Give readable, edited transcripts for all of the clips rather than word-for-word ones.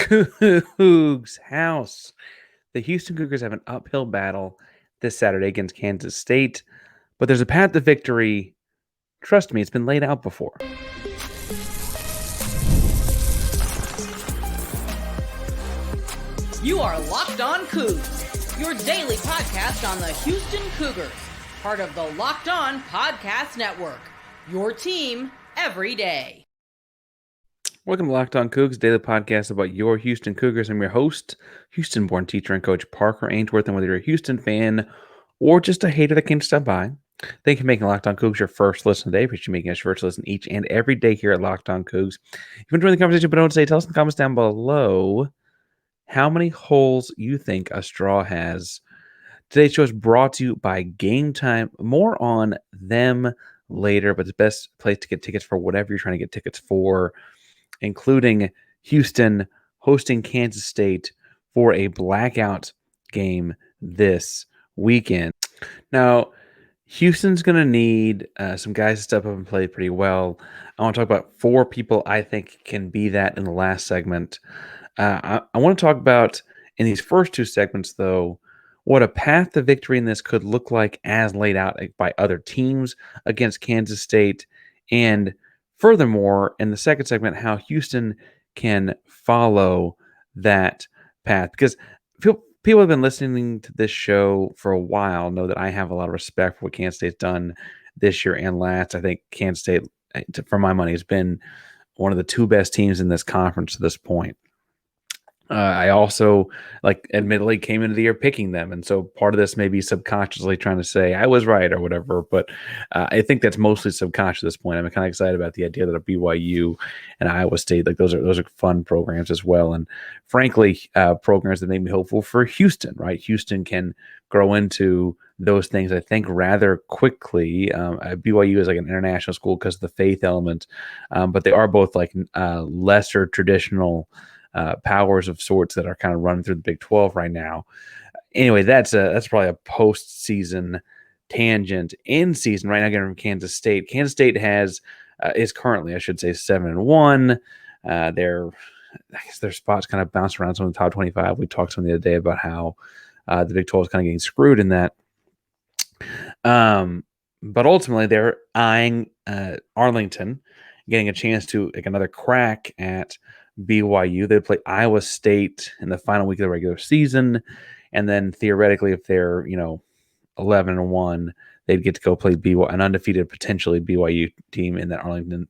Coogs House. The Houston Cougars have an uphill battle this Saturday against Kansas State, but there's a path to victory. Trust me, it's been laid out before. You are Locked On Cougs, your daily podcast on the Houston Cougars, part of the Locked On Podcast Network, your team every day. Welcome to Locked On Cougs, daily podcast about your Houston Cougars. I'm your host, Houston-born teacher and coach Parker Ainsworth, and whether you're a Houston fan or just a hater that came to stop by, thank you for making Locked On Cougs your first listen today. Appreciate you making us your first listen each and every day here at Locked On Cougs. If you enjoy the conversation, but don't say, tell us in the comments down below how many holes you think a straw has. Today's show is brought to you by Game Time. More on them later, but the best place to get tickets for whatever you're trying to get tickets for, including Houston hosting Kansas State for a blackout game this weekend. Now, Houston's going to need some guys to step up and play pretty well. I want to talk about four people I think can be that in the last segment. I want to talk about, in these first two segments, though, what a path to victory in this could look like as laid out by other teams against Kansas State. And furthermore, in the second segment, how Houston can follow that path. Because people have been listening to this show for a while, know that I have a lot of respect for what Kansas State's done this year and last. I think Kansas State, for my money, has been one of the two best teams in this conference to this point. I also, admittedly came into the year picking them. And so part of this may be subconsciously trying to say I was right or whatever. But I think that's mostly subconscious at this point. I'm kind of excited about the idea that a BYU and Iowa State, those are fun programs as well. And frankly, programs that make me hopeful for Houston, right? Houston can grow into those things, I think, rather quickly. BYU is like an international school because of the faith element. But they are both lesser traditional powers of sorts that are kind of running through the Big 12 right now. Anyway, that's probably a postseason tangent. In season right now, getting from Kansas State. Kansas State is currently, I should say, 7-1. I guess their spots kind of bounce around some of the top 25. We talked some the other day about how the Big 12 is kind of getting screwed in that. But ultimately, they're eyeing Arlington, getting a chance to another crack at BYU. They play Iowa State in the final week of the regular season, and then theoretically, if they're 11-1, they'd get to go play an undefeated potentially BYU team in that Arlington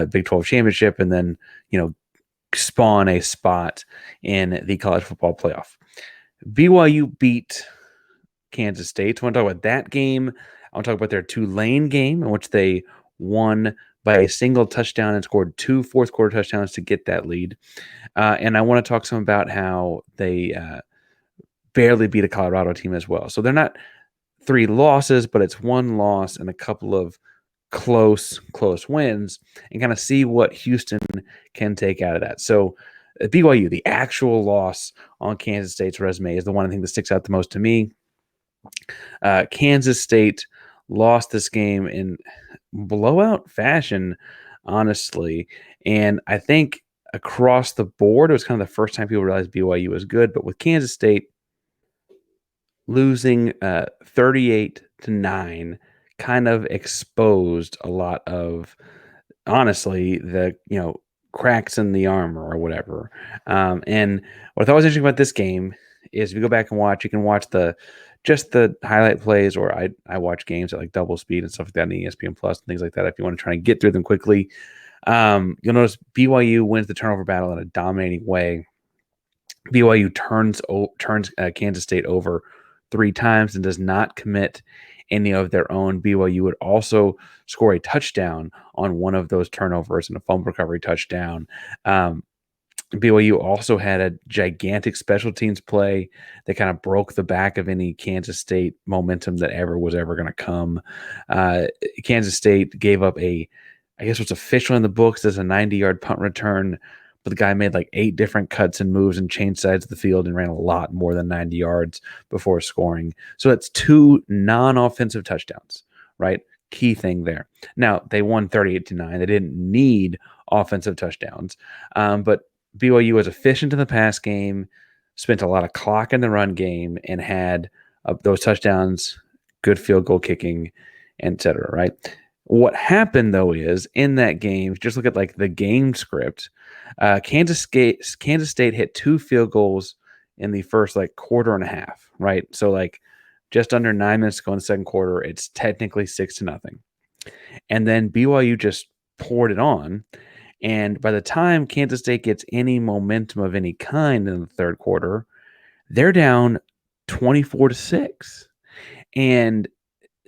Big 12 championship, and then spawn a spot in the college football playoff. BYU beat Kansas State. So I want to talk about that game. I want to talk about their Tulane game in which they won by a single touchdown and scored two fourth quarter touchdowns to get that lead. And I want to talk some about how they barely beat a Colorado team as well. So they're not three losses, but it's one loss and a couple of close wins, and kind of see what Houston can take out of that. So BYU, the actual loss on Kansas State's resume, is the one I think that sticks out the most to me. Kansas State lost this game in blowout fashion, honestly. And I think across the board, it was kind of the first time people realized BYU was good. But with Kansas State losing 38-9, kind of exposed a lot of, honestly, the cracks in the armor or whatever. And what I thought was interesting about this game is if you go back and watch, you can watch just the highlight plays, or I watch games at double speed and stuff like that on ESPN Plus and things like that if you want to try and get through them quickly. You'll notice BYU wins the turnover battle in a dominating way. BYU turns Kansas State over 3 times and does not commit any of their own. BYU would also score a touchdown on one of those turnovers and a fumble recovery touchdown. BYU also had a gigantic special teams play that kind of broke the back of any Kansas State momentum that was ever going to come. Kansas State gave up I guess what's official in the books is a 90-yard punt return, but the guy made 8 different cuts and moves and changed sides of the field and ran a lot more than 90 yards before scoring. So that's 2 non-offensive touchdowns, right? Key thing there. Now, they won 38-9. They didn't need offensive touchdowns, but BYU was efficient in the pass game, spent a lot of clock in the run game, and had those touchdowns, good field goal kicking, etc. Right. What happened though is in that game, just look at like the game script. Kansas State hit 2 field goals in the first like quarter and a half. Right. So like just under 9 minutes to go in the second quarter, it's technically 6-0. And then BYU just poured it on. And by the time Kansas State gets any momentum of any kind in the third quarter, they're down 24-6. And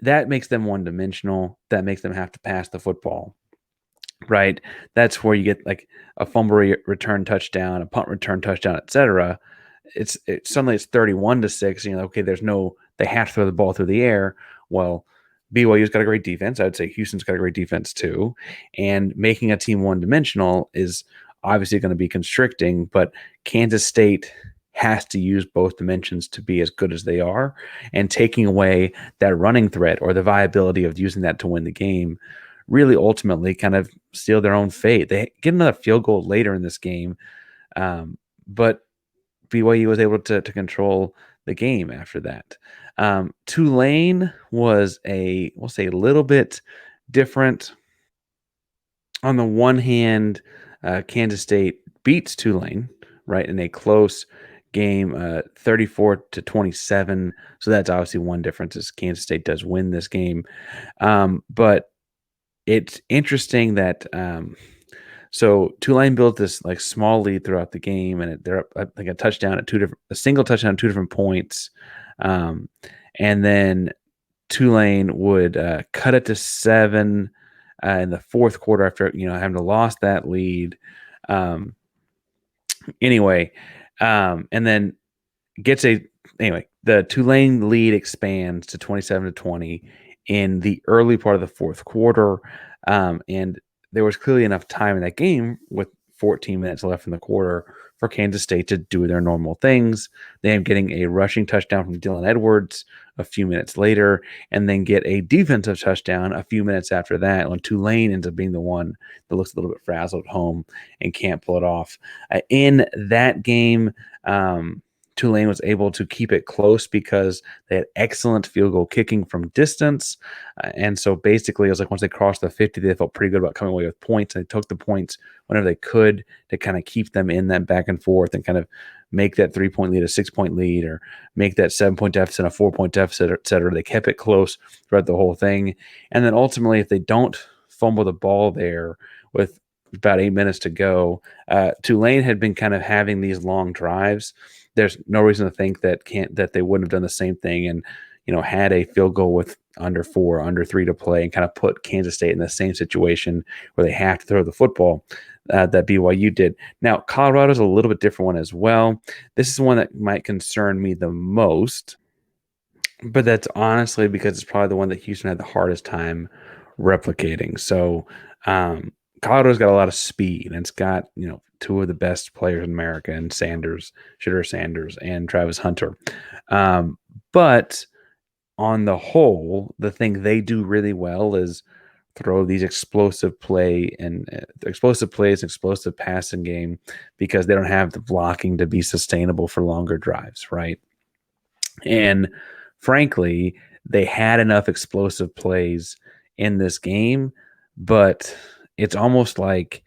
that makes them one dimensional. That makes them have to pass the football, right? That's where you get like a fumble return touchdown, a punt return touchdown, etc. It's suddenly it's 31-6. Okay, they have to throw the ball through the air. Well, BYU's got a great defense. I'd say Houston's got a great defense too. And making a team one dimensional is obviously going to be constricting, but Kansas State has to use both dimensions to be as good as they are. And taking away that running threat or the viability of using that to win the game really ultimately kind of seal their own fate. They get another field goal later in this game, but BYU was able to control the game after that. Tulane was we'll say a little bit different. On the one hand, Kansas State beats Tulane, right, in a close game, 34-27. So that's obviously one difference is Kansas State does win this game. But it's interesting that so Tulane built this like small lead throughout the game, and they're up like a single touchdown at 2 different points, and then Tulane would cut it to 7 in the fourth quarter after having to lost that lead. Anyway, and then the Tulane lead expands to 27-20 in the early part of the fourth quarter, and there was clearly enough time in that game with 14 minutes left in the quarter for Kansas State to do their normal things. They end up getting a rushing touchdown from Dylan Edwards a few minutes later, and then get a defensive touchdown a few minutes after that when Tulane ends up being the one that looks a little bit frazzled at home and can't pull it off. In that game, Tulane was able to keep it close because they had excellent field goal kicking from distance. And so basically, it was like once they crossed the 50, they felt pretty good about coming away with points. And they took the points whenever they could to kind of keep them in that back and forth and kind of make that 3-point lead a 6-point lead or make that 7-point deficit a 4-point deficit, et cetera. They kept it close throughout the whole thing. And then ultimately, if they don't fumble the ball there with about 8 minutes to go, Tulane had been kind of having these long drives. There's no reason to think that they wouldn't have done the same thing and had a field goal with under 3 to play and kind of put Kansas State in the same situation where they have to throw the football that BYU did. Now, Colorado's a little bit different one as well. This is one that might concern me the most, but that's honestly because it's probably the one that Houston had the hardest time replicating. So Colorado's got a lot of speed, and it's got 2 of the best players in America, and Shedeur Sanders, and Travis Hunter. But on the whole, the thing they do really well is throw these explosive plays, explosive passing game, because they don't have the blocking to be sustainable for longer drives, right? And frankly, they had enough explosive plays in this game, but it's almost like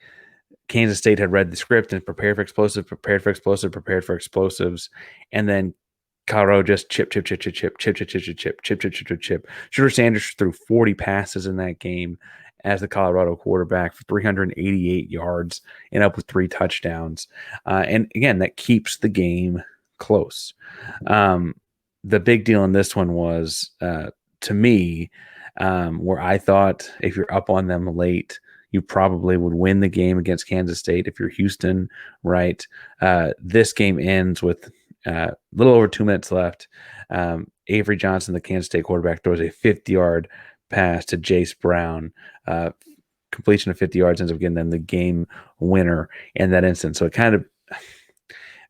Kansas State had read the script and prepared for explosives, and then Colorado just chip. Shedeur Sanders threw 40 passes in that game as the Colorado quarterback for 388 yards and up with 3 touchdowns. And again, that keeps the game close. The big deal in this one was, to me, where I thought if you're up on them late, you probably would win the game against Kansas State if you're Houston, right? This game ends with a little over 2 minutes left. Avery Johnson, the Kansas State quarterback, throws a 50-yard pass to Jace Brown. Completion of 50 yards ends up getting them the game winner in that instance. So it kind of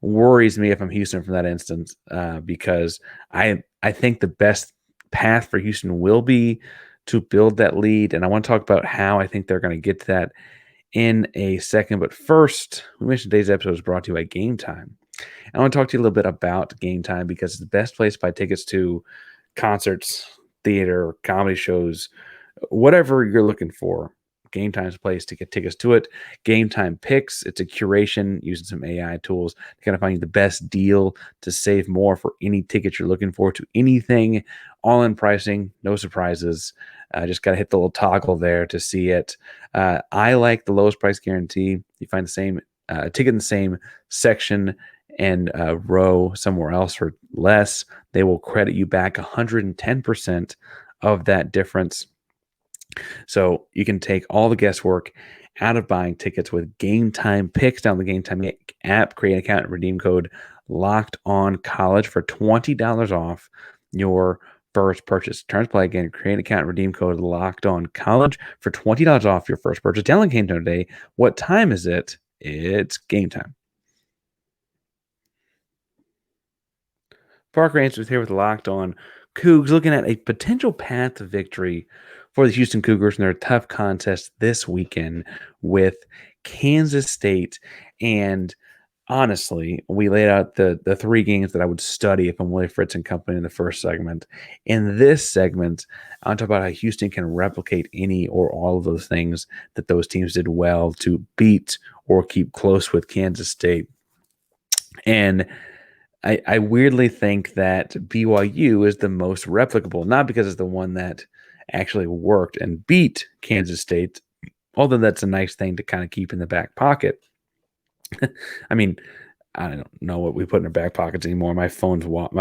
worries me if I'm Houston from that instance, because I think the best path for Houston will be to build that lead. And I want to talk about how I think they're going to get to that in a second. But first, we mentioned today's episode is brought to you by Game Time. I want to talk to you a little bit about Game Time because it's the best place to buy tickets to concerts, theater, comedy shows, whatever you're looking for. Game Time's a place to get tickets to it. Game Time Picks, it's a curation using some AI tools to kind of find you the best deal to save more for any ticket you're looking for to anything. All in pricing, no surprises. Just got to hit the little toggle there to see it. I like the lowest price guarantee. You find the same ticket in the same section and row somewhere else for less. They will credit you back 110% of that difference. So you can take all the guesswork out of buying tickets with Game Time Picks. Down the Game Time app, create an account and redeem code Locked On College for $20 off your first purchase. Terms play again. Create an account and redeem code Locked On College for $20 off your first purchase. Download Game Time today. What time is it? It's game time. Parker Answers here with Locked On Cougs, looking at a potential path to victory for the Houston Cougars in their tough contest this weekend with Kansas State. And honestly, we laid out the three games that I would study if I'm Willie Fritz and company in the first segment. In this segment, I want to talk about how Houston can replicate any or all of those things that those teams did well to beat or keep close with Kansas State. And I weirdly think that BYU is the most replicable, not because it's the one that actually worked and beat Kansas State, although that's a nice thing to kind of keep in the back pocket. I mean, I don't know what we put in our back pockets anymore. My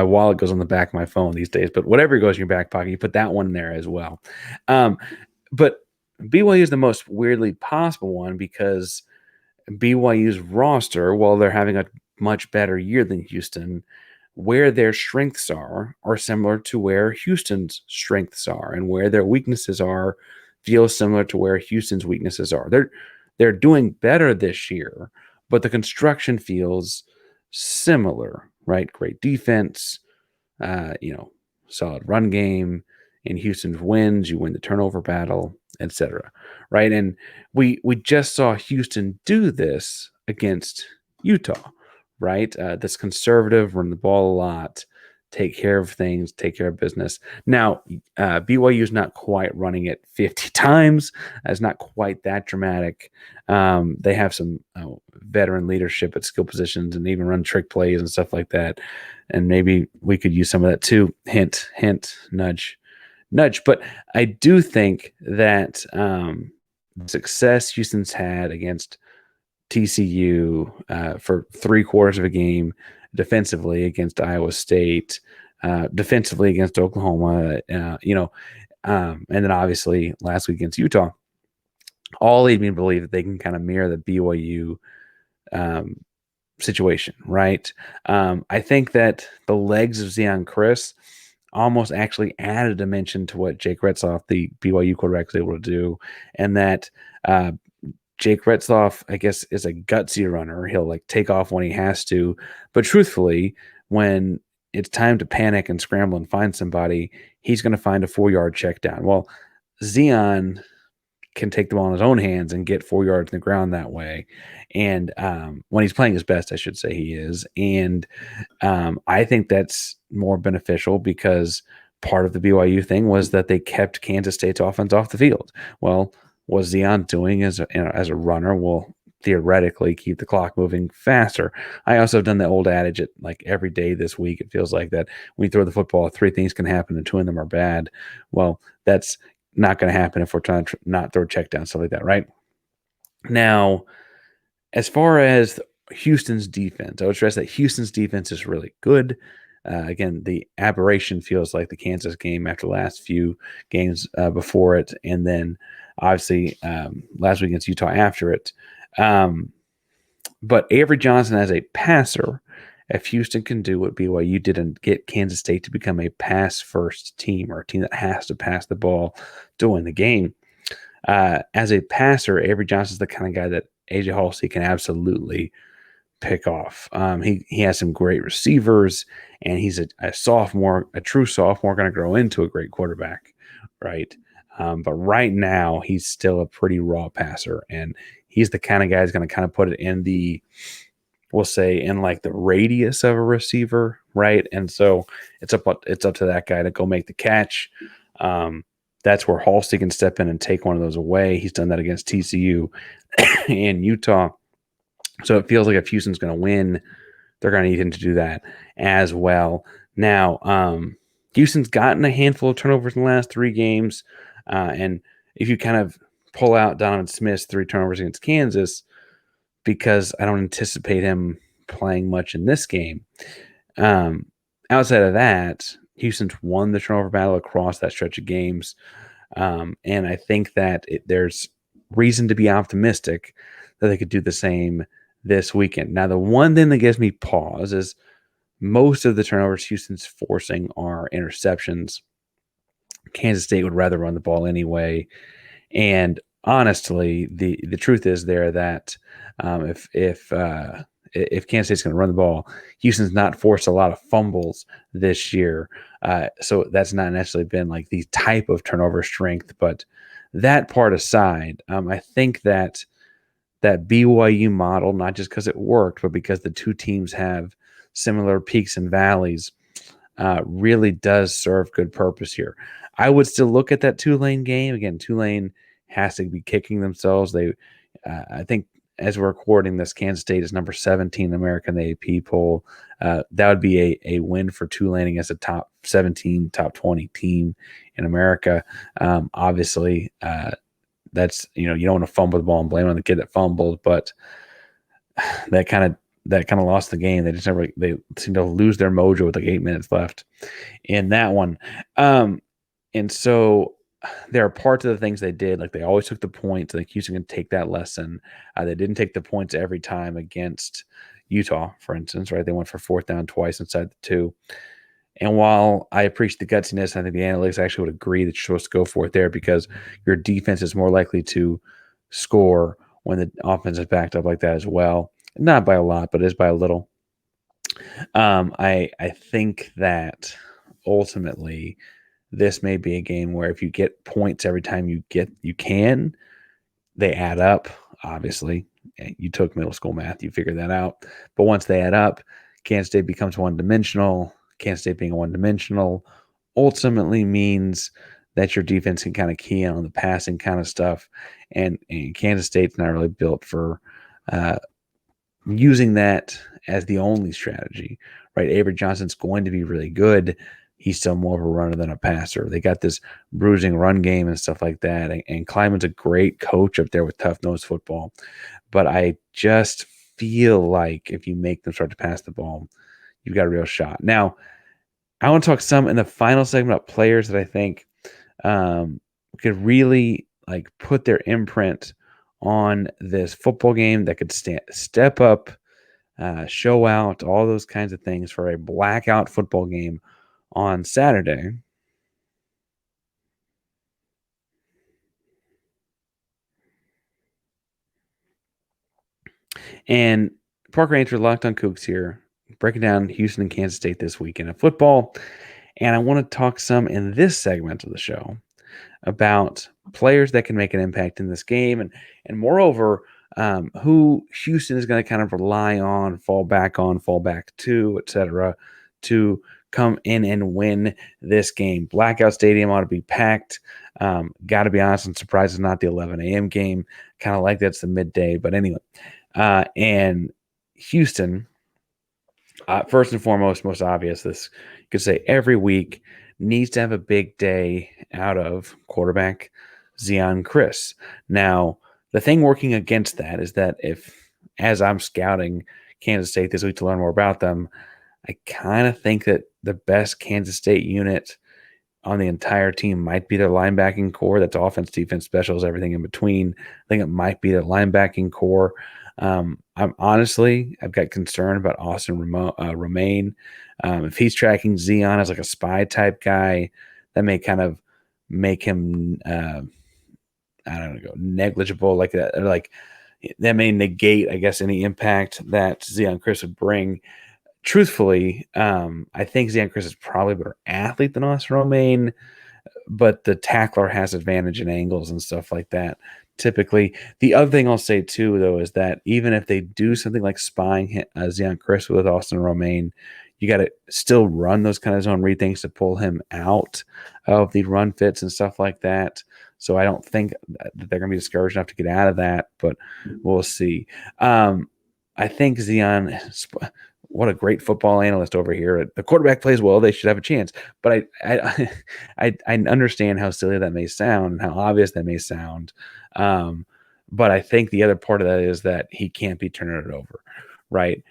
wallet goes on the back of my phone these days, but whatever goes in your back pocket, you put that one in there as well. But BYU is the most weirdly possible one because BYU's roster, while they're having a much better year than Houston, where their strengths are similar to where Houston's strengths are, and where their weaknesses are feel similar to where Houston's weaknesses are. They're doing better this year, but the construction feels similar, right? Great defense, solid run game. In Houston's wins, you win the turnover battle, etc. Right? And we just saw Houston do this against Utah, right? This conservative, run the ball a lot, take care of things, take care of business. Now, BYU is not quite running it 50 times. It's not quite that dramatic. They have some veteran leadership at skill positions and even run trick plays and stuff like that. And maybe we could use some of that too. Hint, hint, nudge. But I do think that the success Houston's had against TCU for 3/4 of a game defensively against Iowa State, defensively against Oklahoma, and then obviously last week against Utah, all lead me to believe that they can kind of mirror the BYU situation, right? I think that the legs of Zeon Chriss almost actually add a dimension to what Jake Retzloff, the BYU quarterback, was able to do, and that Jake Retzloff, I guess, is a gutsy runner. He'll take off when he has to, but truthfully, when it's time to panic and scramble and find somebody, he's going to find a 4-yard check down. Well, Zeon can take the ball in his own hands and get 4 yards in the ground that way. And when he's playing his best, I should say he is. And I think that's more beneficial because part of the BYU thing was that they kept Kansas State's offense off the field. Well, what Zeon doing as a runner will theoretically keep the clock moving faster. I also have done the old adage at every day this week. It feels like that when you throw the football, 3 things can happen and 2 of them are bad. Well, that's not going to happen if we're trying to not throw check down, stuff like that, right? Now, as far as Houston's defense, I would stress that Houston's defense is really good. Again, the aberration feels like the Kansas game after the last few games before it, and then obviously last week against Utah after it. But Avery Johnson as a passer, if Houston can do what BYU did and get Kansas State to become a pass-first team or a team that has to pass the ball to win the game, as a passer, Avery Johnson's the kind of guy that AJ Halsey can absolutely pick off. He has some great receivers, and he's a sophomore, a true sophomore, going to grow into a great quarterback, right? But right now, he's still a pretty raw passer, and he's the kind of guy who's going to kind of put it in the, we'll say, in like the radius of a receiver, right? And so it's up to that guy to go make the catch. That's where Halsey can step in and take one of those away. He's done that against TCU and Utah. So it feels like if Houston's going to win, they're going to need him to do that as well. Now, Houston's gotten a handful of turnovers in the last 3 games. And if you kind of pull out Donovan Smith's 3 turnovers against Kansas, because I don't anticipate him playing much in this game. Outside of that, Houston's won the turnover battle across that stretch of games. And I think that there's reason to be optimistic that they could do the same this weekend. Now, the one thing that gives me pause is most of the turnovers Houston's forcing are interceptions. Kansas State would rather run the ball anyway. And honestly, the truth is there that if Kansas State's going to run the ball, Houston's not forced a lot of fumbles this year. So that's not necessarily been like the type of turnover strength. But that part aside, I think that BYU model, not just because it worked, but because the two teams have similar peaks and valleys, really does serve good purpose here. I would still look at that Tulane game. Again, Tulane has to be kicking themselves. I think as we're recording this, Kansas State is number 17 in the American AP poll. That would be a win for Tulane against a top 17, top 20 team in America. Obviously, that's, you don't want to fumble the ball and blame on the kid that fumbled, but that kind of lost the game. They seem to lose their mojo with like 8 minutes left in that one. And so there are parts of the things they did, like they always took the points. Like Houston can take that lesson. They didn't take the points every time against Utah, for instance, right? They went for 4th down twice inside the 2. And while I appreciate the gutsiness, I think the analytics actually would agree that you're supposed to go for it there because your defense is more likely to score when the offense is backed up like that as well. Not by a lot, but it is by a little. I think that ultimately this may be a game where if you get points every time you can, they add up. Obviously, you took middle school math, you figured that out. But once they add up, Kansas State becomes one-dimensional. Kansas State being one-dimensional ultimately means that your defense can kind of key in on the passing kind of stuff. And Kansas State's not really built for using that as the only strategy, right? Avery Johnson's going to be really good. He's still more of a runner than a passer. They got this bruising run game and stuff like that. And Kleiman's a great coach up there with tough-nosed football. But I just feel like if you make them start to pass the ball, you've got a real shot. Now, I want to talk some in the final segment about players that I think could really like put their imprint on this football game, that could step up, show out, all those kinds of things for a blackout football game on Saturday. And Parker Aintor, Locked on Coogs here, breaking down Houston and Kansas State this weekend of football. And I want to talk some in this segment of the show about players that can make an impact in this game, and moreover, who Houston is going to kind of rely on, fall back to, etc., to come in and win this game. Blackout Stadium ought to be packed. Got to be honest, I'm surprised it's not the 11 a.m. game. Kind of like that's the midday, but anyway. And Houston, first and foremost, most obvious, this you could say every week, needs to have a big day out of quarterback Zeon Chriss. Now, the thing working against that is that as I'm scouting Kansas State this week to learn more about them, I kind of think that the best Kansas State unit on the entire team might be their linebacking core. That's offense, defense, specials, everything in between. I think it might be their linebacking core. I've got concern about Austin Romaine. If he's tracking Zeon as like a spy type guy, that may kind of make him, negligible like that, or like that may negate, I guess, any impact that Zeon Chriss would bring. Truthfully, I think Zeon Chriss is probably a better athlete than Austin Romaine, but the tackler has advantage in angles and stuff like that. typically. The other thing I'll say too, though, is that even if they do something like spying Zeon Chriss with Austin Romaine, you got to still run those kind of zone read things to pull him out of the run fits and stuff like that. So I don't think that they're going to be discouraged enough to get out of that, but we'll see. I think Zeon, what a great football analyst over here. The quarterback plays well; they should have a chance. But I understand how silly that may sound and how obvious that may sound. But I think the other part of that is that he can't be turning it over, right?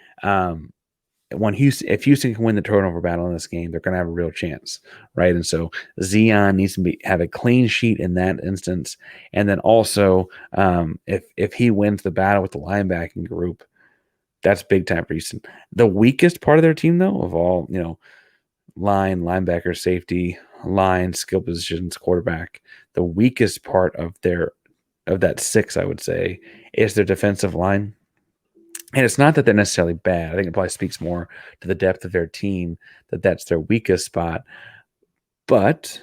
If Houston can win the turnover battle in this game, they're going to have a real chance, right? And so Zeon needs to have a clean sheet in that instance, and then also if he wins the battle with the linebacking group, that's big time for Houston. The weakest part of their team, though, of all line, linebacker, safety, line, skill positions, quarterback, the weakest part of that six, I would say, is their defensive line. And it's not that they're necessarily bad. I think it probably speaks more to the depth of their team that that's their weakest spot. But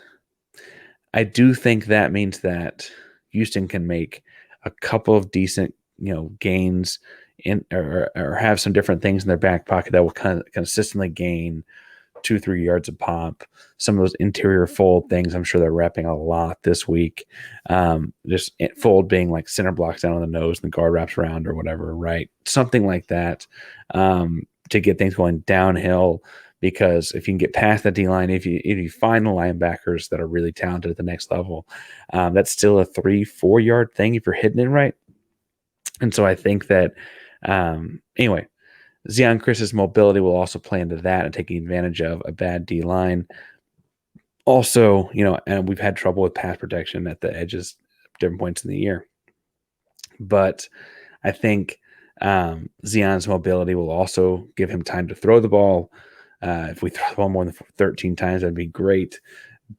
I do think that means that Houston can make a couple of decent, gains or have some different things in their back pocket that will consistently gain 2-3 yards a pop. Some of those interior fold things, I'm sure they're repping a lot this week. Just fold being like center blocks down on the nose and the guard wraps around or whatever, right? Something like that to get things going downhill. Because if you can get past that D line, if you find the linebackers that are really talented at the next level, that's still a 3-4 yard thing if you're hitting it right. And so I think that anyway. Zeon Chris's mobility will also play into that and taking advantage of a bad D line. Also, and we've had trouble with pass protection at the edges at different points in the year. But I think Zeon's mobility will also give him time to throw the ball. If we throw the ball more than 13 times, that'd be great.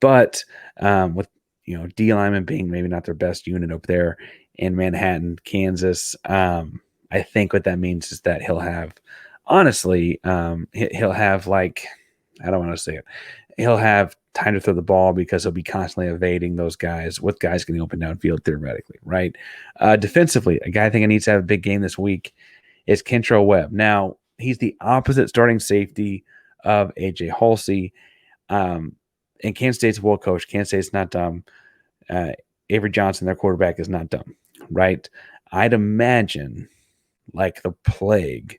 But with D linemen being maybe not their best unit up there in Manhattan, Kansas, I think what that means is that he'll have, honestly, he'll have like, I don't want to say it, he'll have time to throw the ball because he'll be constantly evading those guys with guys getting open downfield theoretically, right? Defensively, a guy I think I needs to have a big game this week is Kentrell Webb. Now, he's the opposite starting safety of A.J. Halsey. And Kansas State's well coached. Kansas State's not dumb. Avery Johnson, their quarterback, is not dumb, right? I'd imagine like the plague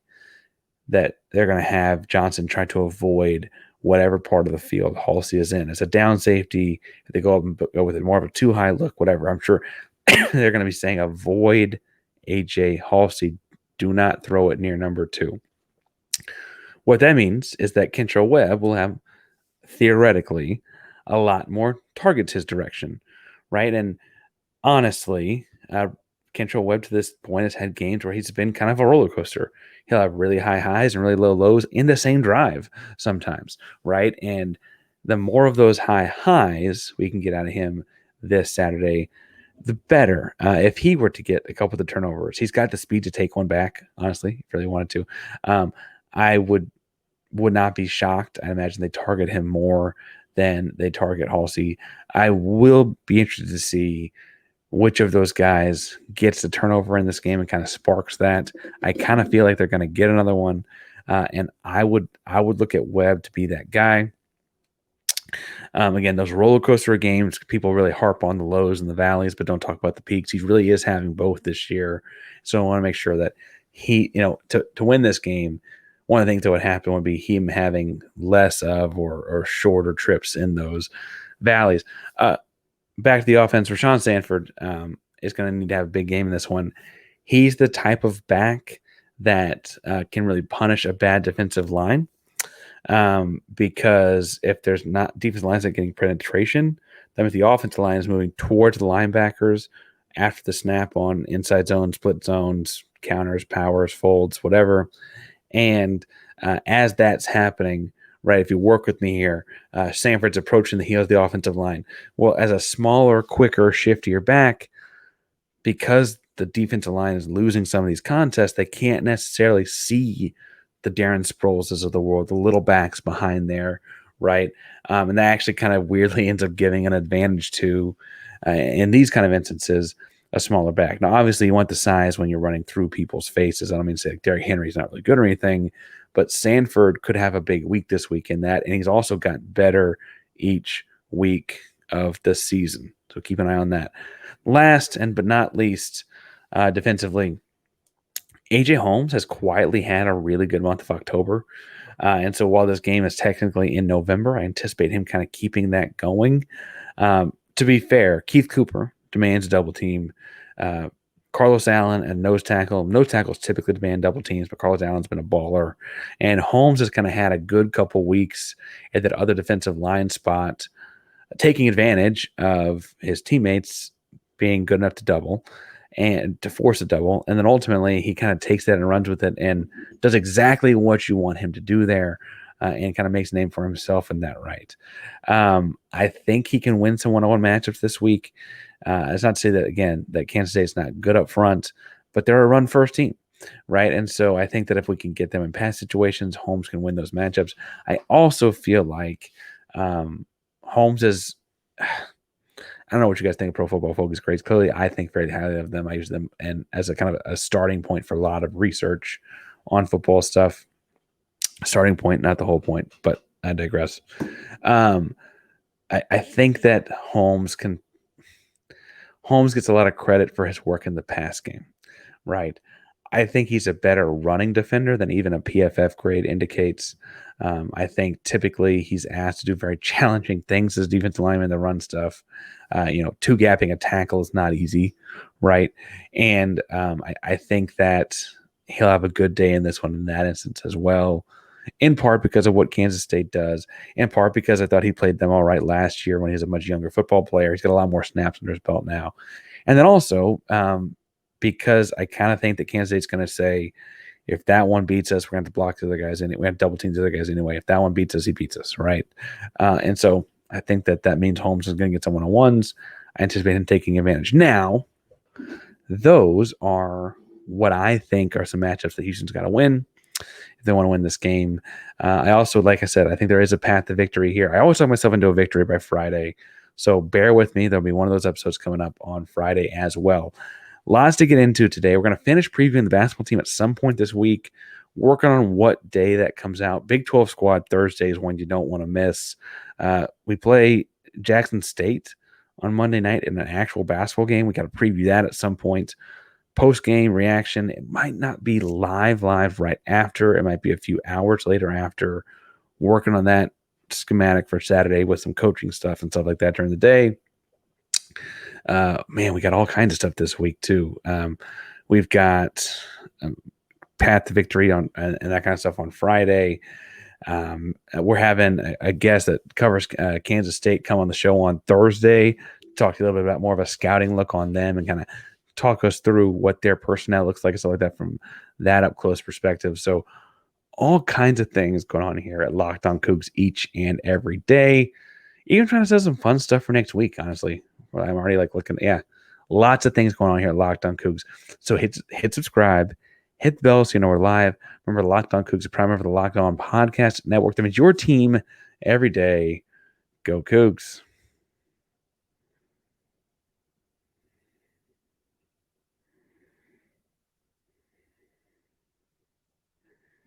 that they're going to have Johnson try to avoid whatever part of the field Halsey is in. It's a down safety. If they go up and go with it more of a too high look, whatever, I'm sure they're going to be saying avoid A.J. Halsey. Do not throw it near number 2. What that means is that Kentrell Webb will have theoretically a lot more targets his direction, right? And honestly, Kentrell Webb to this point has had games where he's been kind of a roller coaster. He'll have really high highs and really low lows in the same drive sometimes, right? And the more of those high highs we can get out of him this Saturday, the better. If he were to get a couple of the turnovers, he's got the speed to take one back, honestly, if he really wanted to. I would not be shocked. I imagine they target him more than they target Halsey. I will be interested to see which of those guys gets the turnover in this game and kind of sparks that. I kind of feel like they're going to get another one, and I would look at Webb to be that guy. Again, those roller coaster games, people really harp on the lows and the valleys, but don't talk about the peaks. He really is having both this year, so I want to make sure that he, to win this game, one of the things that would happen would be him having less of or shorter trips in those valleys. Back to the offense, Re'Shaun Sanford is going to need to have a big game in this one. He's the type of back that can really punish a bad defensive line because if there's not defensive lines that are getting penetration, then if the offensive line is moving towards the linebackers after the snap on inside zones, split zones, counters, powers, folds, whatever, and as that's happening, right, if you work with me here, Sanford's approaching the heel of the offensive line. Well, as a smaller, quicker, shiftier back, because the defensive line is losing some of these contests, they can't necessarily see the Darren Sproulses of the world, the little backs behind there, right? And that actually kind of weirdly ends up giving an advantage to, in these kind of instances, a smaller back. Now, obviously, you want the size when you're running through people's faces. I don't mean to say like Derrick Henry's not really good or anything, but Sanford could have a big week this week in that, and he's also gotten better each week of the season. So keep an eye on that. Last and but not least, defensively, AJ Holmes has quietly had a really good month of October. And so while this game is technically in November, I anticipate him kind of keeping that going. To be fair, Keith Cooper demands a double team. Carlos Allen and nose tackle. Nose tackles typically demand double teams, but Carlos Allen's been a baller. And Holmes has kind of had a good couple weeks at that other defensive line spot, taking advantage of his teammates being good enough to double and to force a double. And then ultimately he kind of takes that and runs with it and does exactly what you want him to do there, and kind of makes a name for himself in that right. I think he can win some one-on-one matchups this week. It's not to say that, again, that Kansas State's not good up front, but they're a run-first team, right? And so I think that if we can get them in pass situations, Holmes can win those matchups. I also feel like Holmes is – I don't know what you guys think of Pro Football Focus grades. Clearly, I think very highly of them. I use them and as a kind of a starting point for a lot of research on football stuff. Starting point, not the whole point, but I digress. I think that Holmes gets a lot of credit for his work in the pass game, right? I think he's a better running defender than even a PFF grade indicates. I think typically he's asked to do very challenging things as defensive lineman to run stuff. Two gapping a tackle is not easy, right? And I think that he'll have a good day in this one in that instance as well, in part because of what Kansas State does, in part because I thought he played them all right last year when he was a much younger football player. He's got a lot more snaps under his belt now. And then also because I kind of think that Kansas State's going to say, if that one beats us, we're going to have to block the other guys. We have to double team the other guys anyway. If that one beats us, he beats us, right? And so I think that means Holmes is going to get some one-on-ones. I anticipate him taking advantage. Now, those are what I think are some matchups that Houston's got to win if they want to win this game. I also, like I said, I think there is a path to victory here. I always talk myself into a victory by Friday, so bear with me. There'll be one of those episodes coming up on Friday as well. Lots to get into today. We're going to finish previewing the basketball team at some point this week, working on what day that comes out. Big 12 squad Thursday is one you don't want to miss. We play Jackson State on Monday night in an actual basketball game. We got to preview that at some point. Post-game reaction. It might not be live right after. It might be a few hours later after. Working on that schematic for Saturday with some coaching stuff and stuff like that during the day. Man, we got all kinds of stuff this week too. We've got path to victory on and that kind of stuff on Friday. We're having a guest that covers Kansas State come on the show on Thursday, talk to you a little bit about more of a scouting look on them and kind of talk us through what their personnel looks like and stuff like that from that up close perspective. So all kinds of things going on here at Locked On Cougs each and every day. Even trying to set some fun stuff for next week, honestly. I'm already looking. Yeah, lots of things going on here at Locked On Cougs. So hit subscribe, hit the bell so you know we're live. Remember, Locked On Cougs is a prime member of the Locked On Podcast Network. That means your team every day. Go Cougs.